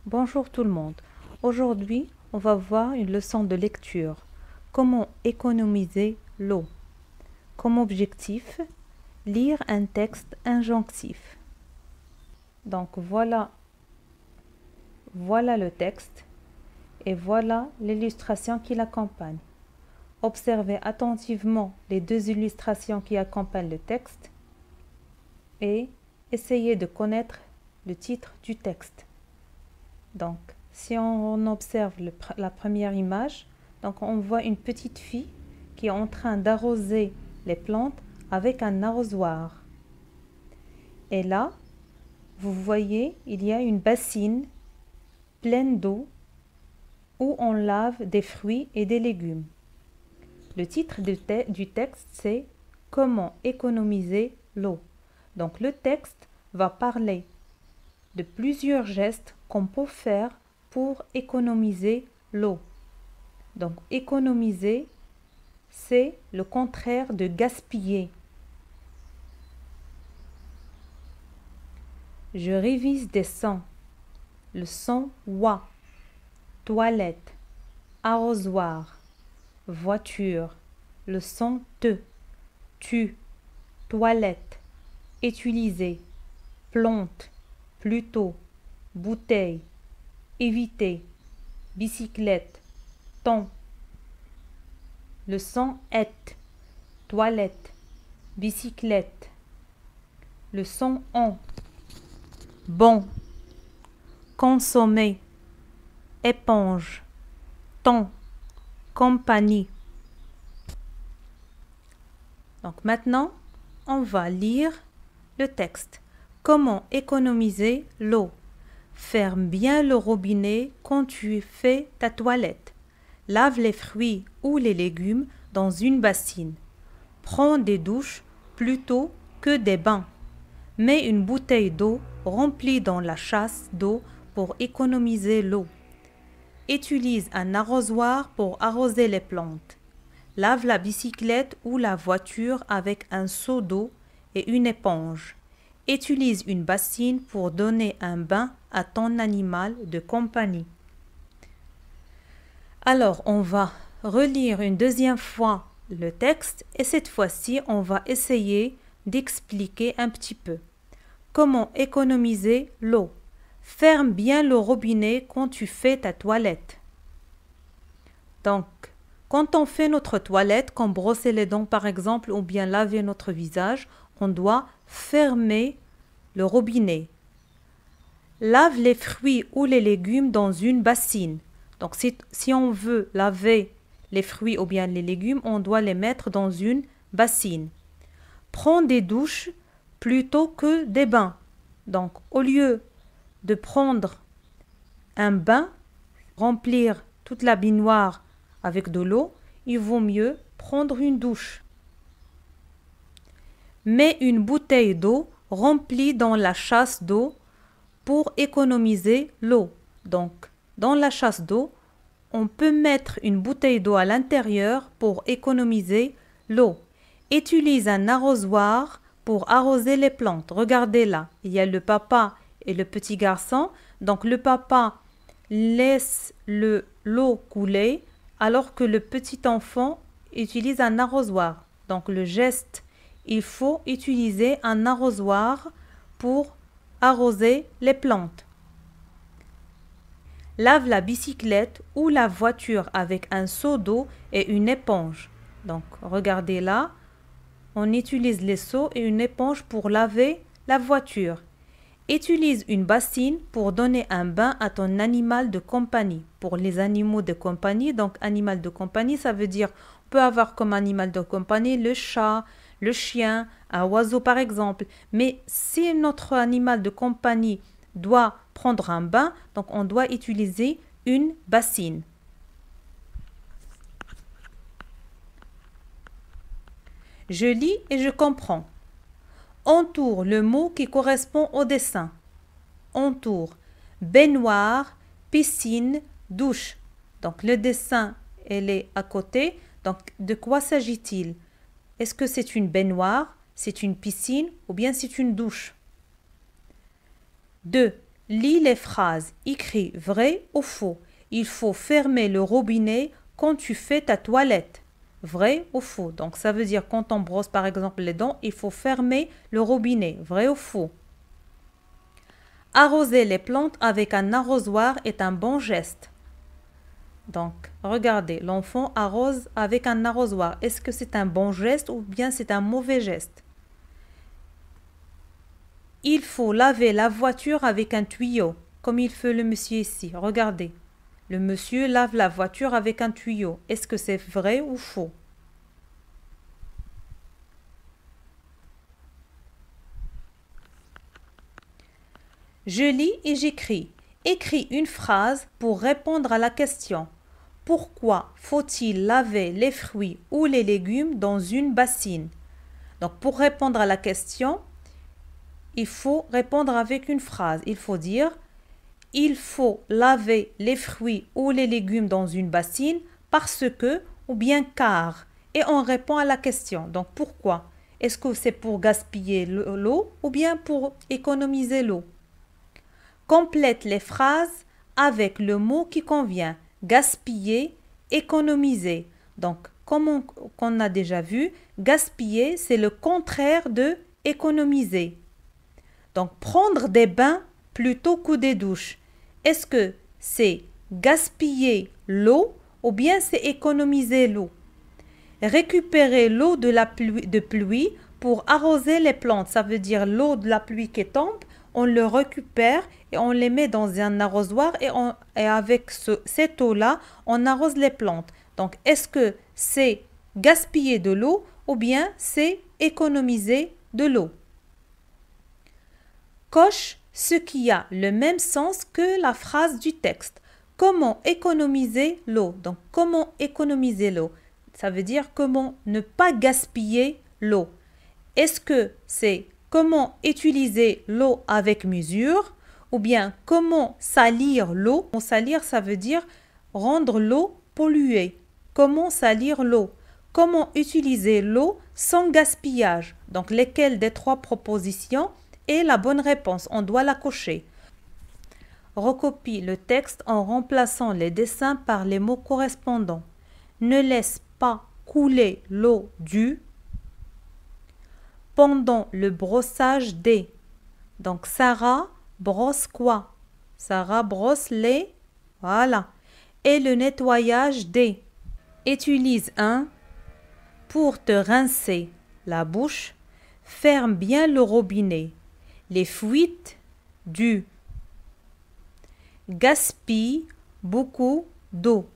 Bonjour tout le monde. Aujourd'hui, on va voir une leçon de lecture. Comment économiser l'eau? Comme objectif, lire un texte injonctif. Donc voilà le texte et voilà l'illustration qui l'accompagne. Observez attentivement les deux illustrations qui accompagnent le texte et essayez de connaître le titre du texte. Donc, si on observe la première image, donc on voit une petite fille qui est en train d'arroser les plantes avec un arrosoir. Et là, vous voyez, il y a une bassine pleine d'eau où on lave des fruits et des légumes. Le titre du texte, c'est « Comment économiser l'eau ». Donc, le texte va parler de plusieurs gestes qu'on peut faire pour économiser l'eau. Donc, économiser, c'est le contraire de gaspiller. Je révise des sons. Le son wa, toilette, arrosoir, voiture. Le son te, tu, toilette, utiliser, plante, plutôt, bouteille, éviter, bicyclette, ton. Le son est, toilette, bicyclette. Le son on, bon, consommer, éponge, ton, compagnie. Donc maintenant, on va lire le texte. Comment économiser l'eau? Ferme bien le robinet quand tu fais ta toilette. Lave les fruits ou les légumes dans une bassine. Prends des douches plutôt que des bains. Mets une bouteille d'eau remplie dans la chasse d'eau pour économiser l'eau. Utilise un arrosoir pour arroser les plantes. Lave la bicyclette ou la voiture avec un seau d'eau et une éponge. Utilise une bassine pour donner un bain à ton animal de compagnie. Alors, on va relire une deuxième fois le texte et cette fois-ci, on va essayer d'expliquer un petit peu. Comment économiser l'eau? Ferme bien le robinet quand tu fais ta toilette. Donc, quand on fait notre toilette, comme brosser les dents par exemple, ou bien laver notre visage, on doit fermer le robinet. Lave les fruits ou les légumes dans une bassine. Donc si on veut laver les fruits ou bien les légumes, on doit les mettre dans une bassine. Prends des douches plutôt que des bains. Donc au lieu de prendre un bain, remplir toute la baignoire avec de l'eau, il vaut mieux prendre une douche. Mets une bouteille d'eau remplie dans la chasse d'eau pour économiser l'eau. Donc, dans la chasse d'eau, on peut mettre une bouteille d'eau à l'intérieur pour économiser l'eau. Utilise un arrosoir pour arroser les plantes. Regardez là, il y a le papa et le petit garçon. Donc, le papa laisse l'eau couler alors que le petit enfant utilise un arrosoir. Donc, le geste, il faut utiliser un arrosoir pour arroser les plantes. Lave la bicyclette ou la voiture avec un seau d'eau et une éponge. Donc, regardez là, on utilise les seaux et une éponge pour laver la voiture. Utilise une bassine pour donner un bain à ton animal de compagnie. Pour les animaux de compagnie, donc animal de compagnie, ça veut dire, on peut avoir comme animal de compagnie le chat, le chien, un oiseau par exemple. Mais si notre animal de compagnie doit prendre un bain, donc on doit utiliser une bassine. Je lis et je comprends. Entoure le mot qui correspond au dessin. Entoure, baignoire, piscine, douche. Donc le dessin, elle est à côté. Donc de quoi s'agit-il? Est-ce que c'est une baignoire, c'est une piscine ou bien c'est une douche? 2. Lis les phrases, écris vrai ou faux. Il faut fermer le robinet quand tu fais ta toilette. Vrai ou faux? Donc ça veut dire quand on brosse par exemple les dents, il faut fermer le robinet. Vrai ou faux? Arroser les plantes avec un arrosoir est un bon geste. Donc, regardez, l'enfant arrose avec un arrosoir. Est-ce que c'est un bon geste ou bien c'est un mauvais geste? Il faut laver la voiture avec un tuyau, comme il fait le monsieur ici. Regardez, le monsieur lave la voiture avec un tuyau. Est-ce que c'est vrai ou faux? Je lis et j'écris. Écris une phrase pour répondre à la question. Pourquoi faut-il laver les fruits ou les légumes dans une bassine? Donc, pour répondre à la question, il faut répondre avec une phrase. Il faut dire « Il faut laver les fruits ou les légumes dans une bassine parce que ou bien car ». Et on répond à la question. Donc, pourquoi? Est-ce que c'est pour gaspiller l'eau ou bien pour économiser l'eau? Complète les phrases avec le mot qui convient. Gaspiller, économiser. Donc, comme on a déjà vu, gaspiller, c'est le contraire de économiser. Donc, prendre des bains plutôt que des douches. Est-ce que c'est gaspiller l'eau ou bien c'est économiser l'eau? Récupérer l'eau de pluie pour arroser les plantes. Ça veut dire l'eau de la pluie qui tombe, on le récupère et on les met dans un arrosoir et avec cette eau-là, on arrose les plantes. Donc, est-ce que c'est gaspiller de l'eau ou bien c'est économiser de l'eau? Coche ce qui a le même sens que la phrase du texte. Comment économiser l'eau? Donc, comment économiser l'eau? Ça veut dire comment ne pas gaspiller l'eau. Est-ce que c'est comment utiliser l'eau avec mesure ou bien comment salir l'eau? Salir, ça veut dire rendre l'eau polluée. Comment salir l'eau? Comment utiliser l'eau sans gaspillage? Donc, lesquelles des trois propositions est la bonne réponse? On doit la cocher. Recopie le texte en remplaçant les dessins par les mots correspondants. Ne laisse pas couler l'eau du pendant le brossage des. Donc, Sarah brosse quoi? Sarah brosse les. Voilà. Et le nettoyage des. Utilise un pour te rincer la bouche. Ferme bien le robinet. Les fuites du. Gaspille beaucoup d'eau.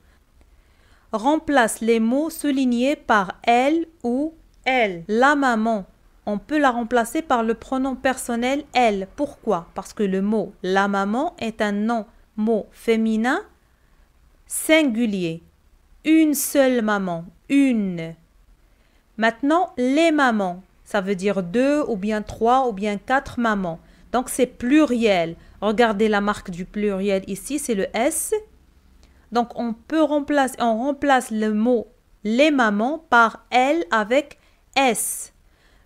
Remplace les mots soulignés par elle ou elle. La maman, on peut la remplacer par le pronom personnel elle. Pourquoi? Parce que le mot la maman est un nom mot féminin singulier. Une seule maman, une. Maintenant, les mamans, ça veut dire 2 ou bien 3 ou bien 4 mamans. Donc, c'est pluriel. Regardez la marque du pluriel ici, c'est le S. Donc, on remplace le mot les mamans par elle avec S.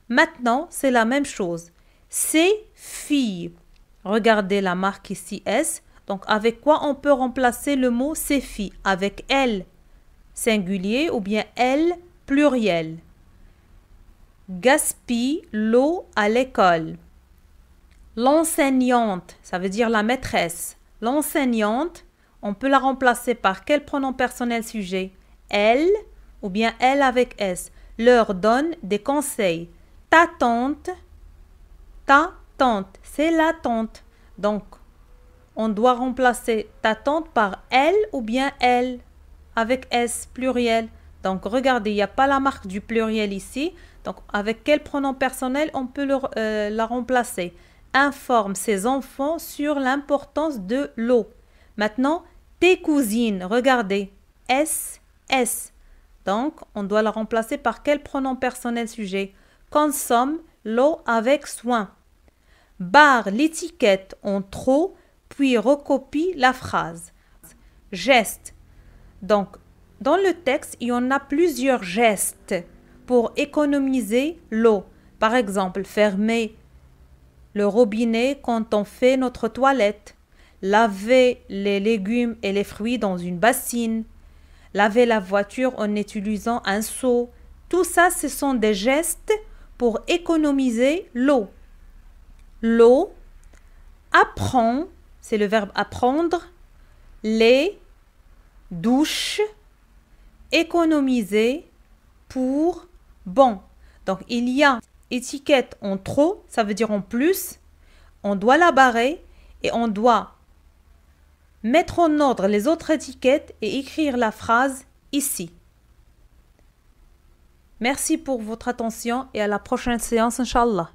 Maintenant, c'est la même chose. Ces filles. Regardez la marque ici S. Donc, avec quoi on peut remplacer le mot ces filles? Avec elle singulier ou bien elle pluriel. Gaspille l'eau à l'école. L'enseignante, ça veut dire la maîtresse. L'enseignante, on peut la remplacer par quel pronom personnel sujet? Elle ou bien elle avec S. Leur donne des conseils. Ta tante, c'est la tante. Donc, on doit remplacer ta tante par elle ou bien elle avec S pluriel. Donc, regardez, il n'y a pas la marque du pluriel ici. Donc, avec quel pronom personnel on peut la remplacer? Informe ses enfants sur l'importance de l'eau. Maintenant, tes cousines, regardez, S. Donc, on doit la remplacer par quel pronom personnel sujet? Consomme l'eau avec soin. Barre l'étiquette en trop, puis recopie la phrase. Geste. Donc, dans le texte, il y en a plusieurs gestes pour économiser l'eau. Par exemple, fermer le robinet quand on fait notre toilette. laver les légumes et les fruits dans une bassine, laver la voiture en utilisant un seau. Tout ça, ce sont des gestes pour économiser l'eau. L'eau apprend, c'est le verbe apprendre, les douches, économiser pour bon. Donc il y a étiquette en trop, ça veut dire en plus. On doit la barrer et on doit mettre en ordre les autres étiquettes et écrire la phrase ici. Merci pour votre attention et à la prochaine séance, Inch'Allah.